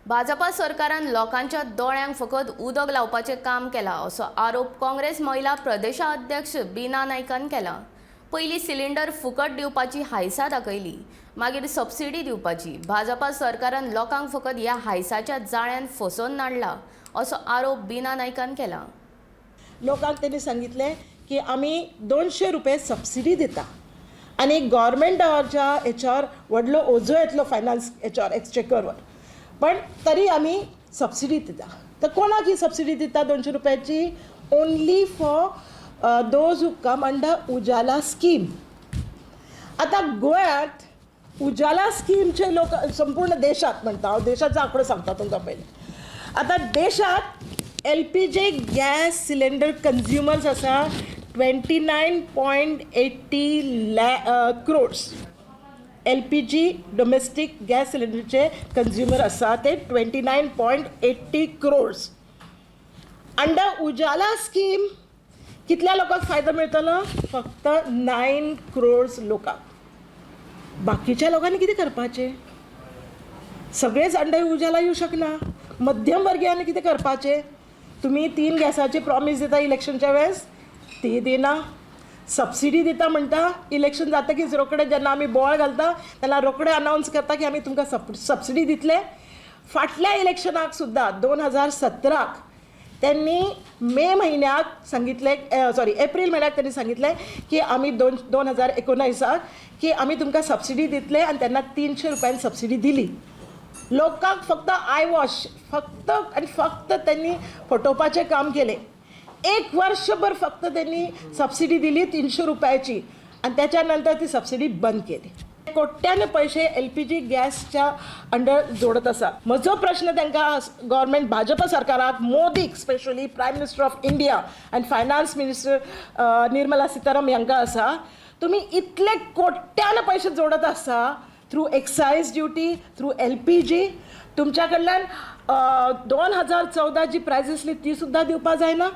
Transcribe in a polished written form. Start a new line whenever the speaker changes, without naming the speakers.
भाजपा सरकारान लोकांच्या दोळ्यांक फकत उदक लावपाचें काम केलां असो आरोप काँग्रेस महिला प्रदेशाध्यक्ष बीना नायकान केला। पयलीं सिलिंडर फुकट दिवपाची हायसा दाखयली, मागीर सबसिडी दिवपाची। भाजपा सरकारान लोकांक फकत ह्या हायसाच्या जाळ्यान फसोवन नाडला असो आरोप बीना नायकान केला।
लोकांक त्यांनी सांगितले की आम्ही 200 रुपये सबसिडी दिता आणि गव्हर्मेंटाच्या हेच्यावर व्हडलो ओझो येतलो फायनान्स हेच्यावर एक्सचेकरवर, पण तरी आम्ही सबसिडी दिता। तर कोणाक ही सबसिडी दिता 200 रुपयाची? Only for those who come under Ujala scheme. आता गोंयांत उजाला स्कीमचे लोक संपूर्ण देशात म्हणता, हांव देशाचो आंकडो सांगता तुमकां पयलीं। आता देशात LPG गॅस सिलेंडर कन्झ्युमर्स आसा 29.80 crores। LPG डोमेस्टीक गॅस सिलेंडरचे कन्झ्युमर आसा ते 29.80 crores। अंडर उजाला स्कीम कितल्या लोकांक फायदो मेळटलो? फक्त 9 crores लोकांक। बाकीच्या लोकांनी कितें करपाचें? सगळेच अंडर उजाला येवं शकना। मध्यम वर्गीयांनी कितें करपाचें? तुम्ही 3 गॅसाचे प्रॉमिस दिता इलेक्शनच्या वेळेस, ती दिना। सबसिडी दिता म्हणटा, इलेक्शन जातकीच रोखडे जेन्ना आमी बोवाळ घालता तेन्ना रोखडे अनावन्स करता की आमी तुमकां सबसिडी दितले। फाटल्या इलेक्शनाक सुद्दां 2017 त्यांनी मे महिन्यात सांगितले, एप्रील महिन्यात त्यांनी सांगितले की आम्ही 2019 की आम्ही तुमकां सबसिडी दितले आणि त्यांना 300 रुपयांनी सबसिडी दिली। लोकांक फक्त आय वॉश फक्त आणि फक्त त्यांनी फटोवपाचें काम केले। 1 वर्षभर फक्त त्यांनी सबसिडी दिली 300 रुपयाची आणि त्याच्यानंतर ती सबसिडी बंद केली। कोट्याने पैसे LPG गॅसच्या अंडर जोडत आसा। म्हजो प्रश्न तांकां गव्हर्मेंट भाजपा सरकाराक, मोदीक specially prime minister of India आणि फायनान्स मिनिस्टर निर्मला सीतारामन हांकां आसा, तुम्ही इतले कोट्याने पैसे जोडत आसा through excise duty, through LPG। तुमच्या कडल्यान 2014 जी प्रायज आसली ती सुद्दां दिवपा जायना।